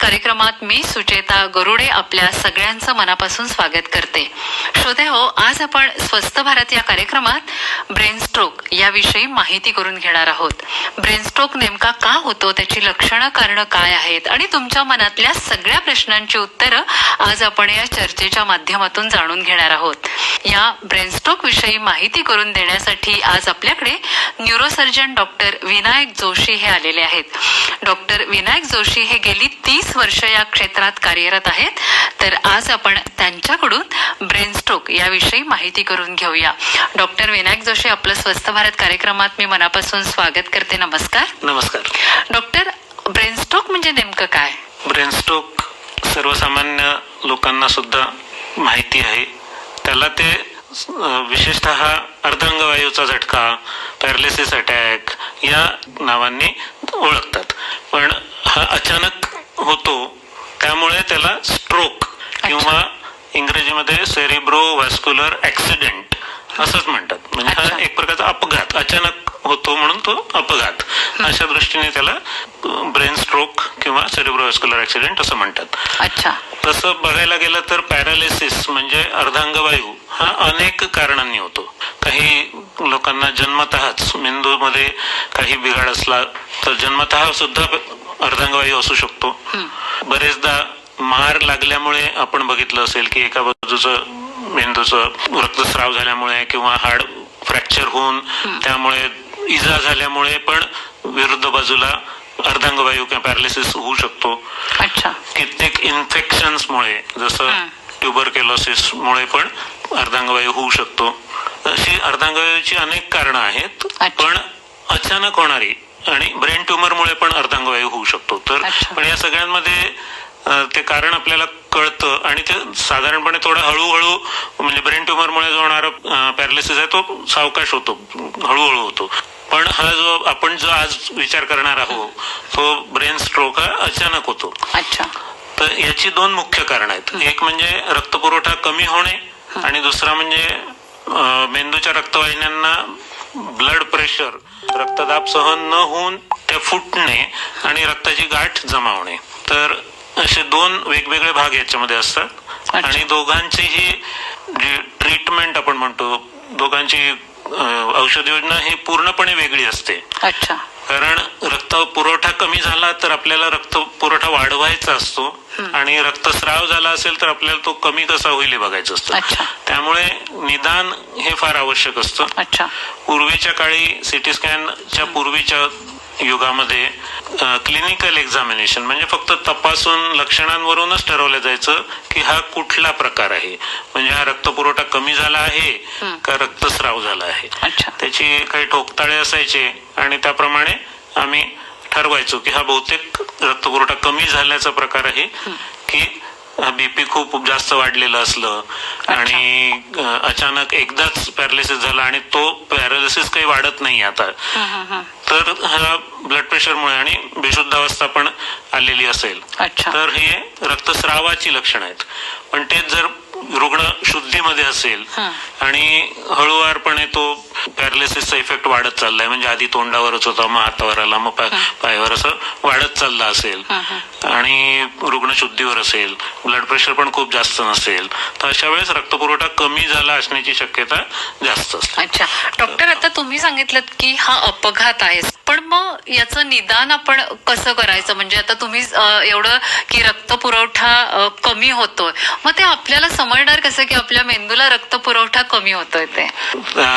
कार्यक्रमात मी सुचेता गरुडे आपल्या सगळ्यांचं मनापासून स्वागत करते. श्रोतेहो, आज आपण स्वस्थ भारत या कार्यक्रमात ब्रेन स्ट्रोक याविषयी माहिती करून घेणार आहोत. ब्रेन स्ट्रोक नेमका का होतो, त्याची लक्षणं, कारणं काय आहेत आणि तुमच्या मनातल्या सगळ्या प्रश्नांची उत्तरं आज आपण या चर्चेच्या माध्यमातून जाणून घेणार आहोत. या ब्रेन स्ट्रोक विषयी माहिती करून देण्यासाठी आज आपल्याकडे न्यूरोसर्जन डॉक्टर विनायक जोशी हे आलेले आहेत. डॉक्टर विनायक जोशी हे गेली 30 वर्ष या क्षेत्रात कार्यरत आहेत. तर आज आपण त्यांच्याकडून ब्रेन स्ट्रोक याविषयी माहिती करून घेऊया. डॉक्टर विनायक जोशी, आपलं स्वस्थ भारत कार्यक्रमात मी मनापासून स्वागत करते. नमस्कार. नमस्कार. डॉक्टर, ब्रेन स्ट्रोक म्हणजे नेमकं काय? ब्रेन स्ट्रोक सर्वसामान्य लोकांना सुद्धा माहिती आहे. त्याला ते विशेषतः अर्धांगवायूचा झटका, पॅरालिसिस अटॅक या नावांनी ओळखतात. पण हा अचानक होतो, त्यामुळे त्याला स्ट्रोक किंवा इंग्रजीमध्ये सेरिब्रो व्हॅस्क्युलर ऍक्सिडेंट असंच म्हणतात. म्हणजे हा एक प्रकारचा अपघात, अचानक होतो म्हणून तो अपघात, अशा दृष्टीने त्याला ब्रेन स्ट्रोक किंवा सेरिब्रो व्हॅस्क्युलर ऍक्सिडेंट असं म्हणतात. अच्छा. तसं बघायला गेलं तर पॅरालिसिस म्हणजे अर्धांगवायू हा अनेक कारणांनी होतो. काही लोकांना जन्मतःच मेंदूमध्ये काही बिघाड असला तर जन्मतः सुद्धा अर्धांगवायू असू शकतो. बरेचदा मार लागल्यामुळे आपण बघितलं असेल की एका बाजूचं मेंदूचं रक्तस्राव झाल्यामुळे किंवा हाड फ्रॅक्चर होऊन त्यामुळे इजा झाल्यामुळे पण विरुद्ध बाजूला अर्धांगवायू किंवा पॅरालिसिस होऊ शकतो. अच्छा. कित्येक इन्फेक्शन्समुळे, जसं ट्युबरक्युलोसिस मुळे पण अर्धांगवायू होऊ शकतो. अशी अर्धांगवायूची अनेक कारणं आहेत. पण अचानक होणारी आणि ब्रेन ट्युमरमुळे पण अर्धांगवायू होऊ शकतो. तर पण या सगळ्यांमध्ये ते कारण आपल्याला कळतं आणि ते साधारणपणे थोडं हळूहळू, म्हणजे ब्रेन ट्युमरमुळे जो होणारा पॅरालिसिस आहे तो सावकाश होतो, हळूहळू होतो. पण हा आपण जो आज विचार करणार आहोत तो ब्रेन स्ट्रोक हा अचानक होतो. अच्छा. तर याची दोन मुख्य कारण आहेत. एक म्हणजे रक्तपुरवठा कमी होणे आणि दुसरा म्हणजे मेंदूच्या रक्तवाहिन्यांना ब्लड प्रेशर, रक्तदाब सहन न होऊन त्या फुटणे आणि रक्ताची गाठ जमा होणे. तर असे दोन वेगवेगळे भाग याच्यामध्ये असतात आणि दोघांचीही जी ट्रीटमेंट आपण म्हणतो, दोघांची औषध योजना ही पूर्णपणे वेगळी असते. अच्छा. कारण रक्त पुरवठा कमी झाला तर आपल्याला रक्त पुरवठा वाढवायचा असतो आणि रक्तस्राव झाला असेल तर आपल्याला तो कमी कसा होईल हे बघायचं असतं. त्यामुळे निदान हे फार आवश्यक असतं. अच्छा. पूर्वीच्या काळी सिटी स्कॅनच्या पूर्वीच्या युगामध्ये क्लिनिकल एक्झामिनेशन म्हणजे फक्त तपासून लक्षणांवरूनच ठरवलं जायचं की हा कुठला प्रकार आहे, म्हणजे हा रक्तपुरवठा कमी झाला आहे का रक्तस्राव झाला आहे. त्याची काही ठोकताळे असायचे आणि त्याप्रमाणे आम्ही ठरवायचो की हा बहुतेक रक्तपुरवठा कमी झाल्याचा प्रकार आहे की बीपी खूप जास्त वाढलेलं असलं आणि अचानक एकदाच पॅरालिसिस झाला आणि तो पॅरालिसिस काही वाढत नाही आता, तर हा ब्लड प्रेशरमुळे आणि बेशुद्धावस्था पण आलेली असेल तर हे रक्तस्रावाची लक्षणं आहेत. पण तेच जर रुग्ण शुद्धीमध्ये असेल आणि हळूवारपणे तो पॅरालिसिसचा इफेक्ट वाढत चाललाय, म्हणजे आधी तोंडावरच होता, मग हातावर आला, मग पायावर, असं वाढत चालला असेल आणि रुग्ण शुद्धीवर असेल, ब्लड प्रेशर पण खूप जास्त नसेल, तर अशा वेळेस रक्तपुरवठा कमी झाला असण्याची शक्यता जास्त असते. अच्छा. डॉक्टर, आता तुम्ही सांगितलं की हा अपघात आहे, पण मग याचं निदान आपण कसं करायचं? म्हणजे आता तुम्ही एवढं की रक्तपुरवठा कमी होतोय, मग ते आपल्याला समजणार कसं की आपल्या मेंदूला रक्तपुरवठा कमी होतोय? ते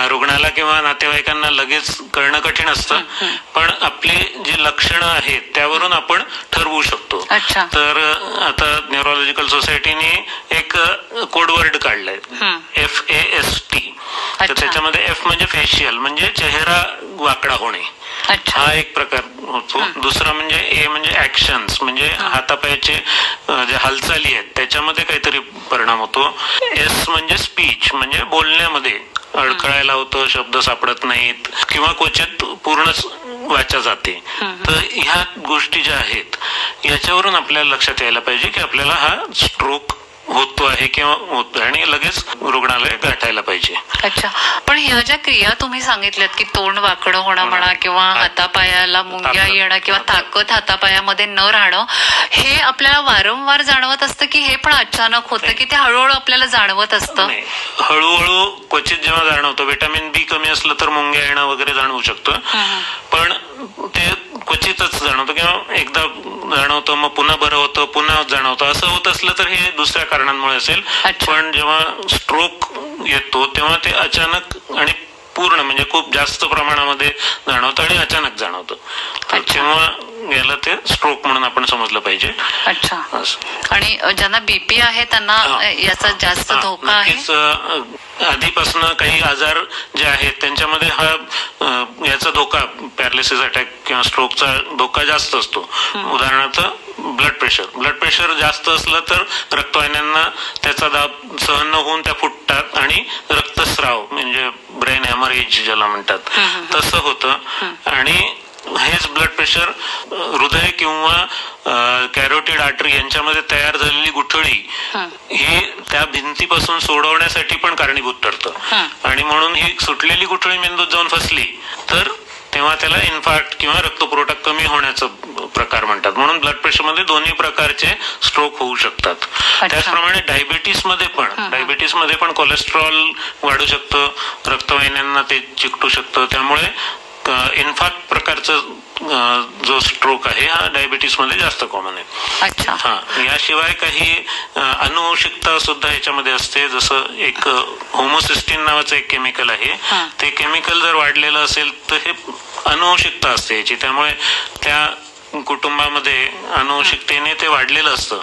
रुग्णाला किंवा नातेवाईकांना लगेच कळणं कठीण असतं, पण आपली जी लक्षणं आहेत त्यावरून आपण ठरवू शकतो. तर आता न्यूरोलॉजिकल सोसायटीने एक कोडवर्ड काढलाय, FAST. तर त्याच्यामध्ये F म्हणजे फेशियल, म्हणजे चेहरा वाकडा होणे, हा एक प्रकार होतो. दुसरा म्हणजे A म्हणजे ऍक्शन्स, म्हणजे हातापायाचे जे हालचाली आहेत त्याच्यामध्ये काहीतरी परिणाम होतो. S म्हणजे स्पीच, म्हणजे बोलण्यामध्ये अडखळायला होतं, शब्द सापडत नाहीत किंवा क्वचित पूर्णच वाचा जाते. तर ह्या गोष्टी ज्या आहेत याच्यावरून आपल्याला लक्षात यायला पाहिजे की आपल्याला हा स्ट्रोक होतो आहे किंवा होतो आणि लगेच रुग्णालय गाठायला पाहिजे. अच्छा, पण ह्या ज्या क्रिया तुम्ही सांगितल्यात की तोंड वाकडं होणं म्हणा किंवा हातापायाला मुंग्या येणं किंवा ताकद हातापायामध्ये न राहणं, हे आपल्याला वारंवार जाणवत असतं की हे पण अचानक होतं की ते हळूहळू आपल्याला जाणवत असतं? नाही, हळूहळू क्वचित जेव्हा जाणवतं, व्हिटॅमिन बी कमी असलं तर मुंग्या येणं वगैरे जाणवू शकतं, पण ते क्वचितच जाणवतं किंवा एकदा जाणवतं मग पुन्हा बरं होतं, पुन्हा जाणवतं. असं होत असलं तर हे दुसऱ्या कारणांमुळे असेल. पण जेव्हा स्ट्रोक येतो तेव्हा ते अचानक आणि पूर्ण म्हणजे खूप जास्त प्रमाणामध्ये जाणवतं आणि अचानक जाणवतं, तेव्हा याला ते स्ट्रोक म्हणून आपण समजलं पाहिजे. अच्छा, आणि ज्यांना बीपी आहे त्यांना याचा जास्त धोका आहे? आधीपासून काही आजार जे आहेत त्यांच्यामध्ये याचा धोका, पॅरालिसिस अटॅक किंवा स्ट्रोकचा धोका जास्त असतो. उदाहरणार्थ ब्लड प्रेशर जास्त असलं तर रक्तवाहिन्यांना त्याचा दाब सहन न होऊन त्या फुटतात आणि रक्तस्राव म्हणजे ब्रेन हॅमरेज ज्याला म्हणतात तसं होतं. आणि हेच ब्लड प्रेशर हृदय किंवा कॅरोटिड आर्टरी यांच्यामध्ये तयार झालेली गुठळी ही त्या भिंतीपासून सोडवण्यासाठी पण कारणीभूत ठरतं. आणि म्हणून ही सुटलेली गुठळी मेंदूत जाऊन फसली तर तेव्हा त्याला इन्फार्क्ट किंवा रक्तपुरवठा कमी होण्याचा प्रकार म्हणतात. म्हणून ब्लड प्रेशर मध्ये दोन्ही प्रकारचे स्ट्रोक होऊ शकतात. त्याचप्रमाणे डायबिटीसमध्ये पण कोलेस्ट्रॉल वाढू शकतं, रक्तवाहिन्यांना ते चिकटू शकतं. त्यामुळे इन्फार्क्ट प्रकारचं जो स्ट्रोक आहे हा डायबिटीस मध्ये जास्त कॉमन आहे. याशिवाय काही अनुवंशिकता सुद्धा याच्यामध्ये असते. जसं एक होमोसिस्टीन नावाचं एक केमिकल आहे, ते केमिकल जर वाढलेलं असेल तर हे अनुवंशिकता असते याची. त्यामुळे त्या कुटुंबामध्ये अनुवंशिकतेने ते वाढलेलं असतं